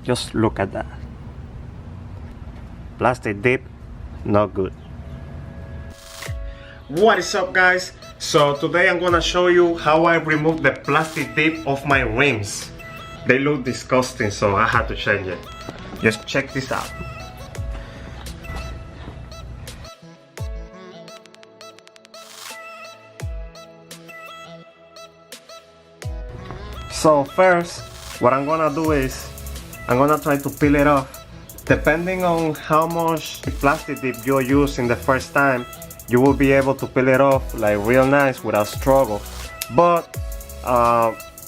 Just look at that. PlastiDip, not good. What is up, guys? So today I'm gonna show you how I remove the PlastiDip off my rims. They look disgusting, so I had to change it. Just check this out. So first, what I'm gonna do is I'm gonna try to peel it off. Depending on how much PlastiDip you use in the first time, you will be able to peel it off like real nice without struggle. But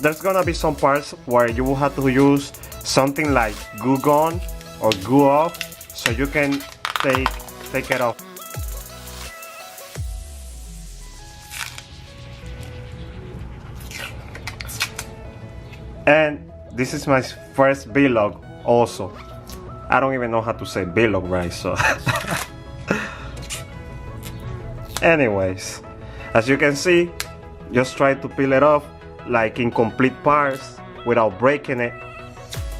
there's gonna be some parts where you will have to use something like glue gun or glue off, so you can take it off. And this is my first vlog also. I don't even know how to say vlog right, so anyways, as you can see, just try to peel it off like in complete parts without breaking it,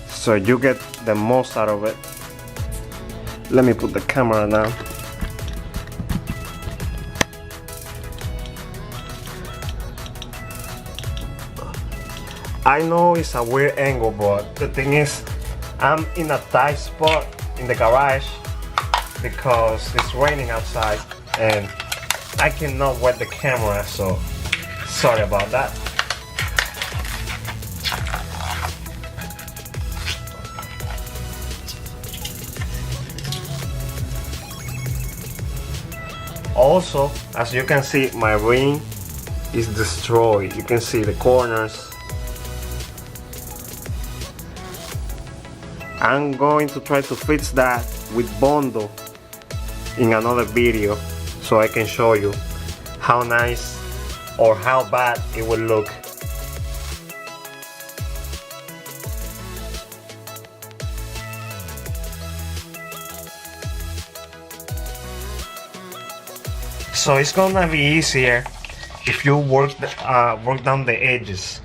so you get the most out of it. Let me put the camera down. I know it's a weird angle, but the thing is, I'm in a tight spot in the garage because it's raining outside and I cannot wet the camera, so sorry about that. Also, as you can see, my ring is destroyed. You can see the corners. I'm going to try to fix that with Bondo in another video, so I can show you how nice or how bad it will look. So it's gonna be easier if you work down the edges,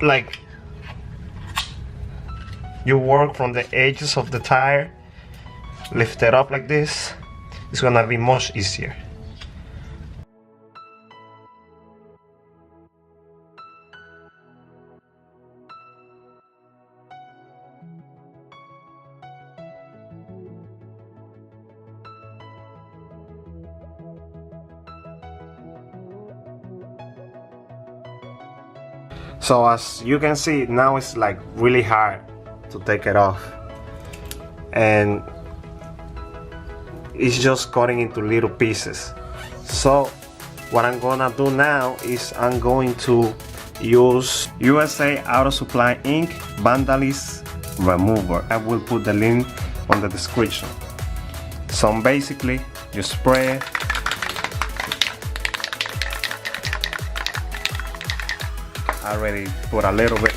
like you work from the edges of the tire, lift it up like this. It's gonna be much easier. So as you can see, now it's like really hard to take it off, and it's just cutting into little pieces. So what I'm gonna do now is I'm going to use USA Auto Supply ink Vandalism remover. I will put the link on the description. So basically you spray it. I already put a little bit.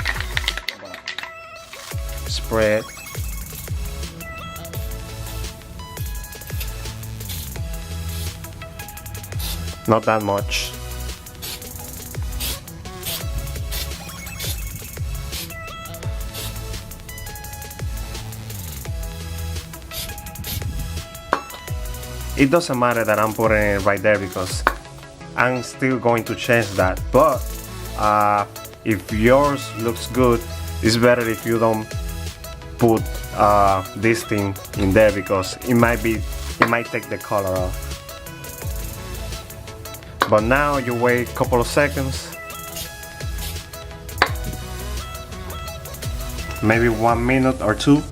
Spread. Not that much. It doesn't matter that I'm putting it right there because I'm still going to change that, but if yours looks good, it's better if you don't put this thing in there because it might take the color off. But now you wait a couple of seconds, maybe 1 minute or two,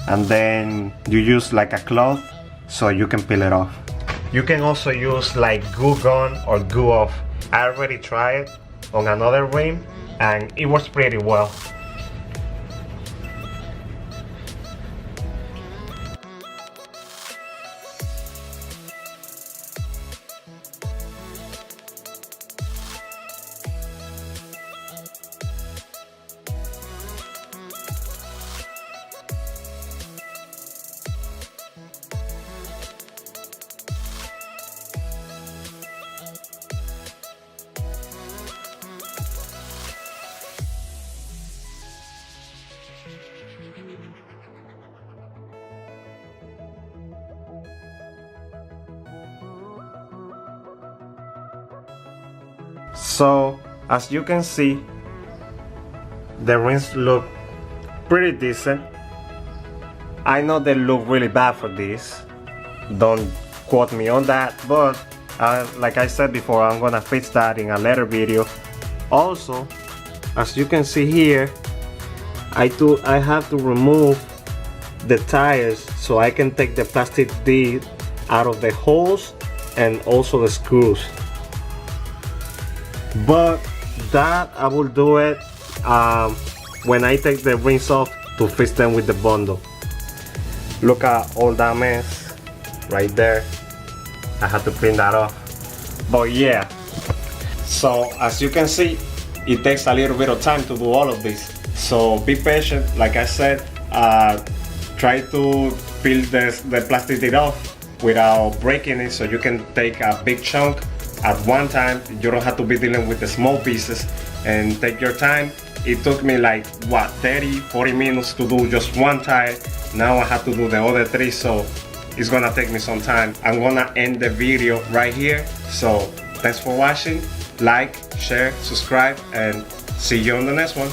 and then you use like a cloth so you can peel it off. You can also use like glue gun or glue off. I already tried it on another rim and it works pretty well. So as you can see, the rims look pretty decent. I know they look really bad for this, don't quote me on that, but like I said before, I'm gonna fix that in a later video. Also, as you can see here, I have to remove the tires so I can take the PlastiDip out of the holes and also the screws. But that I will do it when I take the rims off to fix them with the bundle. Look at all that mess right there. I had to clean that off. But yeah, so as you can see, it takes a little bit of time to do all of this. So be patient. Like I said, try to peel the PlastiDip off without breaking it, so you can take a big chunk at one time. You don't have to be dealing with the small pieces, and take your time. It took me like what, 30-40 minutes to do just one tire. Now I have to do the other three, so it's gonna take me some time. I'm gonna end the video right here. So thanks for watching. Like, share, subscribe, and see you on the next one.